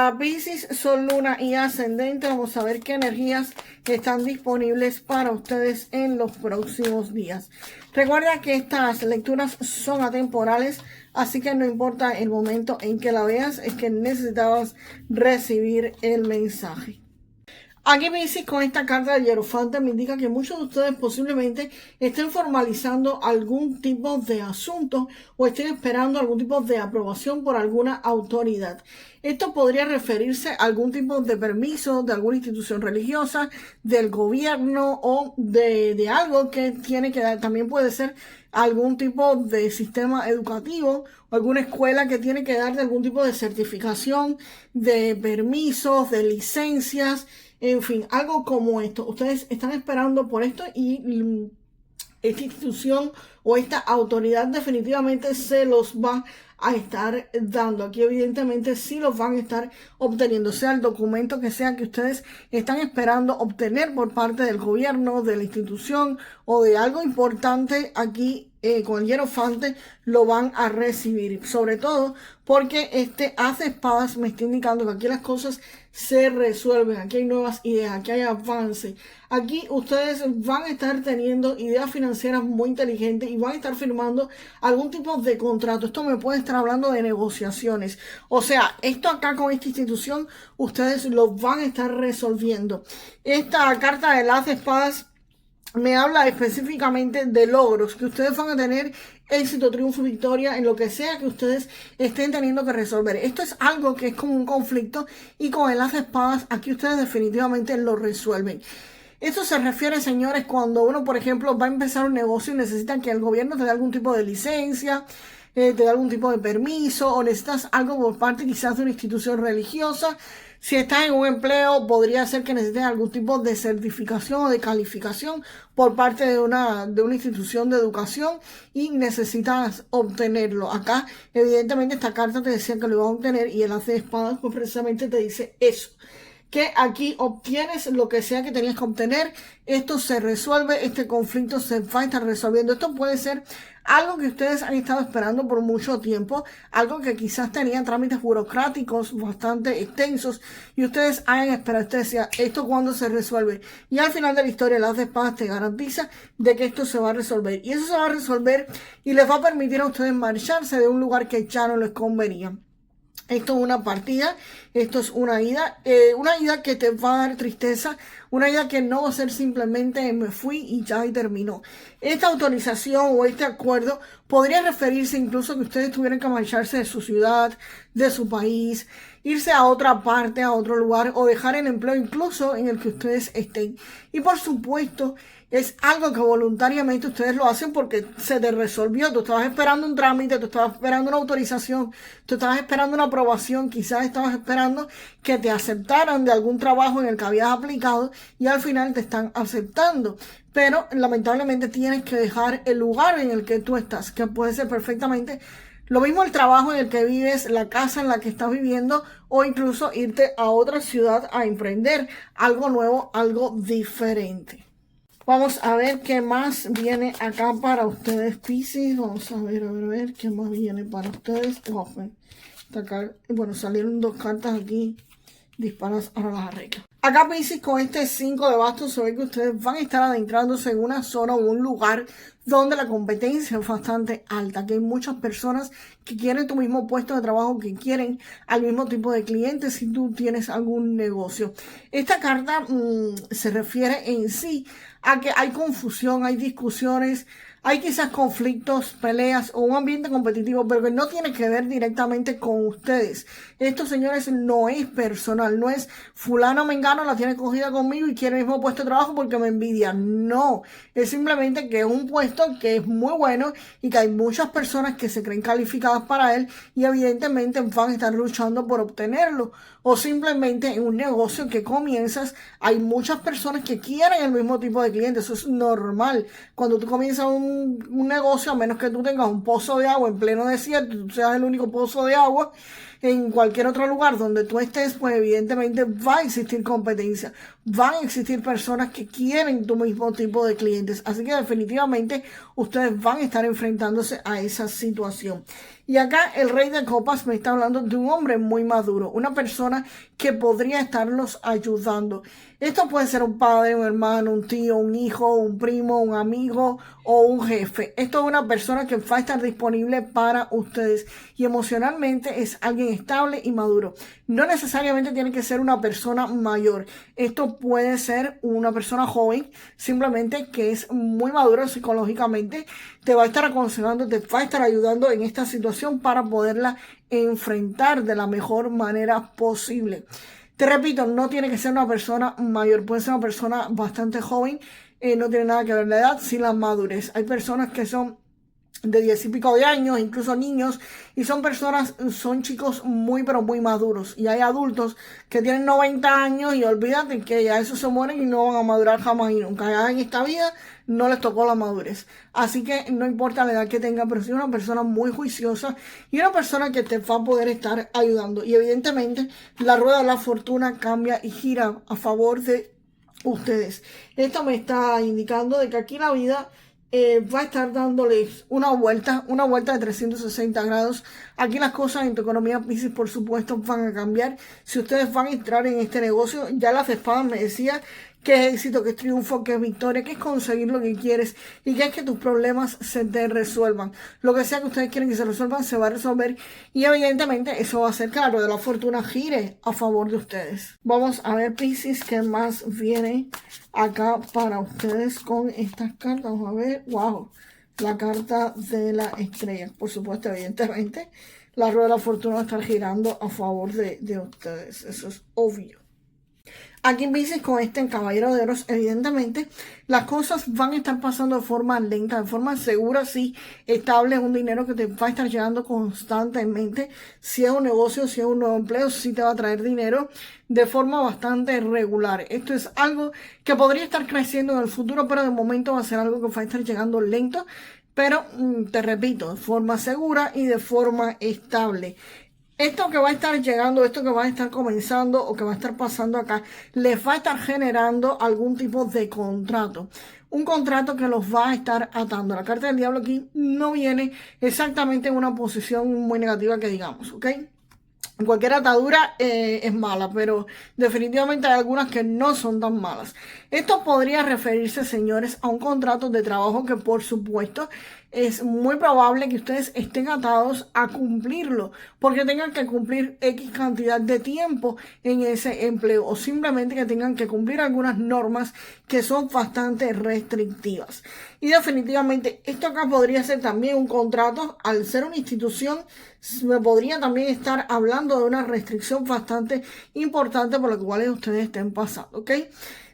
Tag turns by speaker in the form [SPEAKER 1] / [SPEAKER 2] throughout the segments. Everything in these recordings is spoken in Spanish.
[SPEAKER 1] Para Piscis, Sol, Luna y Ascendente, vamos a ver qué energías están disponibles para ustedes en los próximos días. Recuerda que estas lecturas son atemporales, así que no importa el momento en que la veas, es que necesitabas recibir el mensaje. Aquí Piscis, con esta carta de Hierofonte, me indica que muchos de ustedes posiblemente estén formalizando algún tipo de asunto o estén esperando algún tipo de aprobación por alguna autoridad. Esto podría referirse a algún tipo de permiso de alguna institución religiosa, del gobierno o de algo que tiene que dar. También puede ser algún tipo de sistema educativo o alguna escuela que tiene que dar algún tipo de certificación, de permisos, de licencias. En fin, algo como esto. Ustedes están esperando por esto y esta institución o esta autoridad definitivamente se los va a estar dando. Aquí evidentemente sí los van a estar obteniendo, sea el documento que sea que ustedes están esperando obtener por parte del gobierno, de la institución o de algo importante. Aquí con el Hierofonte lo van a recibir, sobre todo porque este as de espadas me está indicando que aquí las cosas se resuelven, aquí hay nuevas ideas, aquí hay avance, aquí ustedes van a estar teniendo ideas financieras muy inteligentes y van a estar firmando algún tipo de contrato. Esto me puede estar hablando de negociaciones, o sea, esto acá con esta institución ustedes lo van a estar resolviendo. Esta carta del as de espadas me habla específicamente de logros, que ustedes van a tener éxito, triunfo, victoria en lo que sea que ustedes estén teniendo que resolver. Esto es algo que es como un conflicto y con el as de espadas aquí ustedes definitivamente lo resuelven. Esto se refiere, señores, cuando uno, por ejemplo, va a empezar un negocio y necesita que el gobierno te dé algún tipo de licencia, te dé algún tipo de permiso o necesitas algo por parte quizás de una institución religiosa. Si estás en un empleo, podría ser que necesites algún tipo de certificación o de calificación por parte de una institución de educación y necesitas obtenerlo. Acá, evidentemente, esta carta te decía que lo iba a obtener y el as de espadas pues precisamente te dice eso, que aquí obtienes lo que sea que tenías que obtener. Esto se resuelve, este conflicto se va a estar resolviendo. Esto puede ser algo que ustedes han estado esperando por mucho tiempo, algo que quizás tenían trámites burocráticos bastante extensos y ustedes hayan esperado. Usted decía, ¿esto cuándo se resuelve? Y al final de la historia, el as de espadas te garantiza de que esto se va a resolver. Y eso se va a resolver y les va a permitir a ustedes marcharse de un lugar que ya no les convenía. Esto es una partida, esto es una ida que te va a dar tristeza, una ida que no va a ser simplemente me fui y ya y terminó. Esta autorización o este acuerdo podría referirse incluso a que ustedes tuvieran que marcharse de su ciudad, de su país, irse a otra parte, a otro lugar o dejar el empleo incluso en el que ustedes estén. Y por supuesto, es algo que voluntariamente ustedes lo hacen porque se te resolvió. Tú estabas esperando un trámite, tú estabas esperando una autorización, tú estabas esperando una aprobación, quizás estabas esperando que te aceptaran de algún trabajo en el que habías aplicado y al final te están aceptando. Pero lamentablemente tienes que dejar el lugar en el que tú estás, que puede ser perfectamente lo mismo el trabajo en el que vives, la casa en la que estás viviendo o incluso irte a otra ciudad a emprender algo nuevo, algo diferente. Vamos a ver qué más viene acá para ustedes, Piscis. Vamos a ver qué más viene para ustedes. Bueno, salieron dos cartas aquí disparas, ahora las arreglo. Acá Piscis, con este 5 de bastos se ve que ustedes van a estar adentrándose en una zona o un lugar donde la competencia es bastante alta, que hay muchas personas que quieren tu mismo puesto de trabajo, que quieren al mismo tipo de clientes si tú tienes algún negocio. Esta carta se refiere en sí a que hay confusión, hay discusiones, hay quizás conflictos, peleas o un ambiente competitivo, pero que no tiene que ver directamente con ustedes. Esto, señores, no es personal, no es fulano mengano la tiene cogida conmigo y quiere el mismo puesto de trabajo porque me envidia. No, es simplemente que es un puesto que es muy bueno y que hay muchas personas que se creen calificadas para él y evidentemente van a estar luchando por obtenerlo. O simplemente en un negocio que comienzas, hay muchas personas que quieren el mismo tipo de clientes. Eso es normal. Cuando tú comienzas un negocio, a menos que tú tengas un pozo de agua en pleno desierto, tú seas el único pozo de agua, en cualquier otro lugar donde tú estés, pues evidentemente va a existir competencia, van a existir personas que quieren tu mismo tipo de clientes, así que definitivamente ustedes van a estar enfrentándose a esa situación. Y acá el Rey de Copas me está hablando de un hombre muy maduro, una persona que podría estarlos ayudando. Esto puede ser un padre, un hermano, un tío, un hijo, un primo, un amigo o un jefe. Esto es una persona que va a estar disponible para ustedes y emocionalmente es alguien estable y maduro. No necesariamente tiene que ser una persona mayor. Esto puede ser una persona joven, simplemente que es muy madura psicológicamente. Te va a estar aconsejando, te va a estar ayudando en esta situación para poderla enfrentar de la mejor manera posible. Te repito, no tiene que ser una persona mayor, puede ser una persona bastante joven, no tiene nada que ver la edad, sino la madurez. Hay personas que son de 10 y pico de años, incluso niños, y son chicos muy pero muy maduros. Y hay adultos que tienen 90 años y olvídate que ya eso se mueren y no van a madurar jamás y nunca. Ya en esta vida no les tocó la madurez. Así que no importa la edad que tengan, pero sí una persona muy juiciosa y una persona que te va a poder estar ayudando. Y evidentemente la rueda de la fortuna cambia y gira a favor de ustedes. Esto me está indicando de que aquí la vida va a estar dándoles una vuelta de 360 grados. Aquí las cosas en tu economía, Piscis, por supuesto, van a cambiar. Si ustedes van a entrar en este negocio, ya las espadas me decía que es éxito, que es triunfo, que es victoria, que es conseguir lo que quieres y que es que tus problemas se te resuelvan. Lo que sea que ustedes quieren que se resuelvan, se va a resolver y evidentemente eso va a hacer que la rueda de la fortuna gire a favor de ustedes. Vamos a ver, Piscis, qué más viene acá para ustedes con estas cartas. Vamos a ver, wow, la carta de la estrella. Por supuesto, evidentemente, la rueda de la fortuna va a estar girando a favor de ustedes. Eso es obvio. Aquí Piscis, con este Caballero de Oros, evidentemente las cosas van a estar pasando de forma lenta, de forma segura, sí, estable, es un dinero que te va a estar llegando constantemente. Si es un negocio, si es un nuevo empleo, sí te va a traer dinero de forma bastante regular. Esto es algo que podría estar creciendo en el futuro, pero de momento va a ser algo que va a estar llegando lento, pero te repito, de forma segura y de forma estable. Esto que va a estar llegando, esto que va a estar comenzando o que va a estar pasando acá, les va a estar generando algún tipo de contrato. Un contrato que los va a estar atando. La carta del diablo aquí no viene exactamente en una posición muy negativa que digamos, ¿ok? Cualquier atadura es mala, pero definitivamente hay algunas que no son tan malas. Esto podría referirse, señores, a un contrato de trabajo que, por supuesto, es muy probable que ustedes estén atados a cumplirlo, porque tengan que cumplir X cantidad de tiempo en ese empleo, o simplemente que tengan que cumplir algunas normas que son bastante restrictivas. Y definitivamente esto acá podría ser también un contrato, al ser una institución, me podría también estar hablando de una restricción bastante importante por la cual ustedes estén pasando, ¿ok?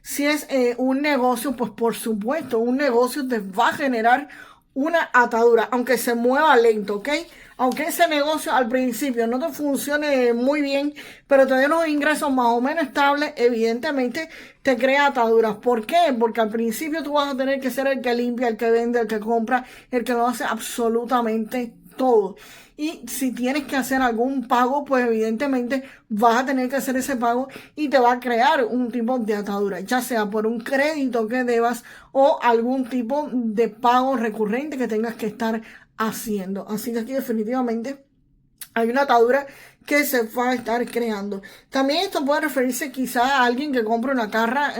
[SPEAKER 1] Si es un negocio, pues por supuesto, un negocio te va a generar una atadura, aunque se mueva lento, ¿ok? Aunque ese negocio al principio no te funcione muy bien, pero te dé unos ingresos más o menos estables, evidentemente te crea ataduras. ¿Por qué? Porque al principio tú vas a tener que ser el que limpia, el que vende, el que compra, el que lo hace absolutamente todo. Y si tienes que hacer algún pago, pues evidentemente vas a tener que hacer ese pago y te va a crear un tipo de atadura, ya sea por un crédito que debas o algún tipo de pago recurrente que tengas que estar haciendo. Así que aquí definitivamente hay una atadura que se va a estar creando. También esto puede referirse quizá a alguien que compre una casa,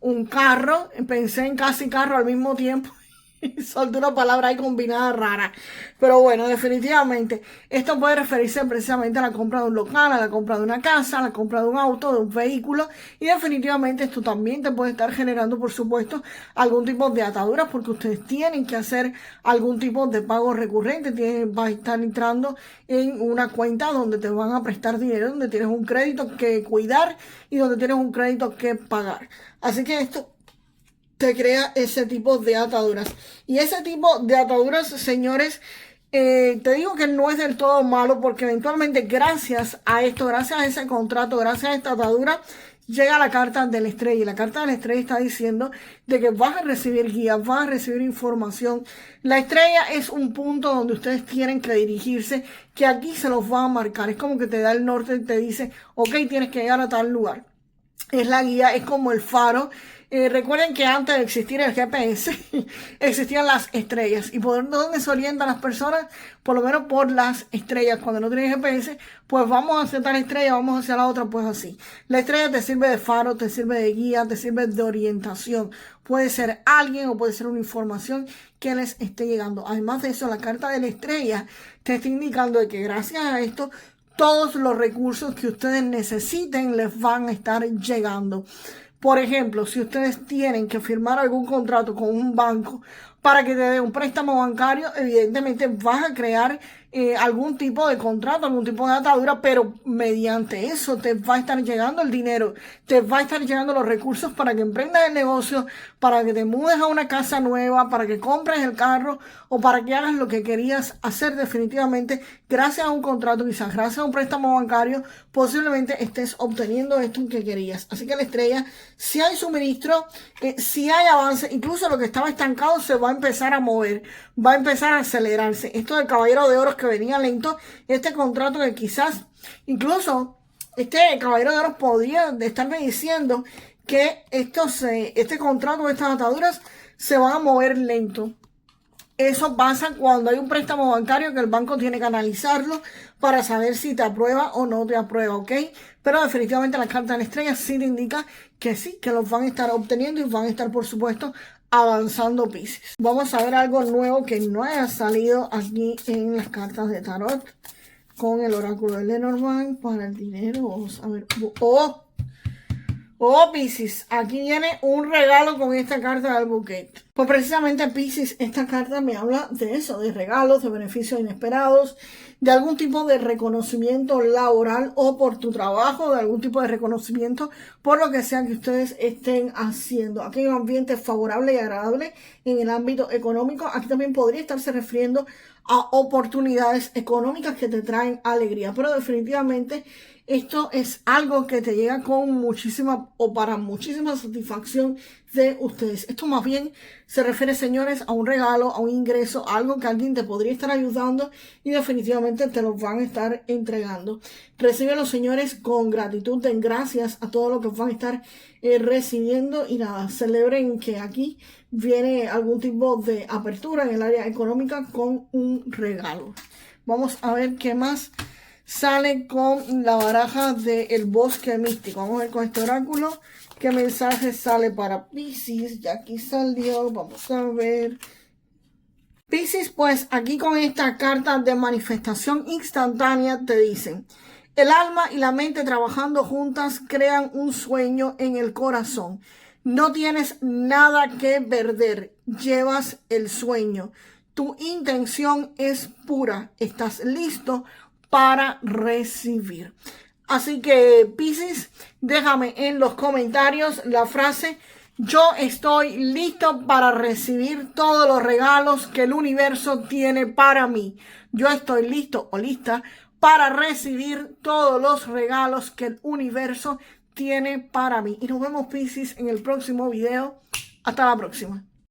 [SPEAKER 1] un carro. Pensé en casa y carro al mismo tiempo. Solté una palabra ahí combinada rara. Pero bueno, definitivamente esto puede referirse precisamente a la compra de un local, a la compra de una casa, a la compra de un auto, de un vehículo. Y definitivamente esto también te puede estar generando, por supuesto, algún tipo de ataduras, porque ustedes tienen que hacer algún tipo de pago recurrente. Va a estar entrando en una cuenta donde te van a prestar dinero, donde tienes un crédito que cuidar y donde tienes un crédito que pagar. Así que esto te crea ese tipo de ataduras. Y ese tipo de ataduras, señores, te digo que no es del todo malo, porque eventualmente gracias a esto, gracias a ese contrato, gracias a esta atadura, llega la carta de la estrella. Y la carta de la estrella está diciendo de que vas a recibir guías, vas a recibir información. La estrella es un punto donde ustedes tienen que dirigirse, que aquí se los va a marcar. Es como que te da el norte y te dice, ok, tienes que llegar a tal lugar. Es la guía, es como el faro. Recuerden que antes de existir el GPS existían las estrellas. ¿Y por dónde se orientan las personas? Por lo menos por las estrellas. Cuando no tienen GPS, pues vamos hacia tal estrella, vamos hacia la otra, pues así. La estrella te sirve de faro, te sirve de guía, te sirve de orientación. Puede ser alguien o puede ser una información que les esté llegando. Además de eso, la carta de la estrella te está indicando de que gracias a esto, todos los recursos que ustedes necesiten les van a estar llegando. Por ejemplo, si ustedes tienen que firmar algún contrato con un banco para que te dé un préstamo bancario, evidentemente vas a crear algún tipo de contrato, algún tipo de atadura, pero mediante eso te va a estar llegando el dinero, te va a estar llegando los recursos para que emprendas el negocio, para que te mudes a una casa nueva, para que compres el carro o para que hagas lo que querías hacer definitivamente gracias a un contrato, quizás gracias a un préstamo bancario, posiblemente estés obteniendo esto que querías. Así que la estrella, si hay suministro, si hay avance, incluso lo que estaba estancado se va a empezar a mover, va a empezar a acelerarse. Esto del caballero de oros que venía lento, este contrato que quizás, incluso este caballero de oros podría estarme diciendo que este contrato, estas ataduras se van a mover lento. Eso pasa cuando hay un préstamo bancario que el banco tiene que analizarlo para saber si te aprueba o no te aprueba, ¿ok? Pero definitivamente la carta de la estrella sí te indica que sí, que los van a estar obteniendo y van a estar, por supuesto, avanzando Piscis. Vamos a ver algo nuevo que no haya salido aquí en las cartas de tarot con el oráculo de Lenormand para el dinero. Vamos a ver. Oh, Piscis, aquí viene un regalo con esta carta del bouquet. Pues precisamente, Piscis, esta carta me habla de eso, de regalos, de beneficios inesperados, de algún tipo de reconocimiento laboral o por tu trabajo, de algún tipo de reconocimiento por lo que sea que ustedes estén haciendo. Aquí hay un ambiente favorable y agradable en el ámbito económico. Aquí también podría estarse refiriendo a oportunidades económicas que te traen alegría, pero definitivamente esto es algo que te llega con muchísima o para muchísima satisfacción de ustedes. Esto más bien se refiere, señores, a un regalo, a un ingreso, a algo que alguien te podría estar ayudando y definitivamente te lo van a estar entregando. Recíbelo, señores, con gratitud, den gracias a todo lo que van a estar recibiendo y nada, celebren que aquí viene algún tipo de apertura en el área económica con un regalo. Vamos a ver qué más sale con la baraja del bosque místico. Vamos a ver con este oráculo qué mensaje sale para Piscis. Ya aquí salió, vamos a ver. Piscis, pues aquí con esta carta de manifestación instantánea te dicen: el alma y la mente trabajando juntas crean un sueño en el corazón. No tienes nada que perder, llevas el sueño. Tu intención es pura, estás listo para recibir. Así que, Piscis, déjame en los comentarios la frase: yo estoy listo para recibir todos los regalos que el universo tiene para mí. Yo estoy listo o lista para recibir todos los regalos que el universo tiene para mí. Y nos vemos, Piscis, en el próximo video. Hasta la próxima.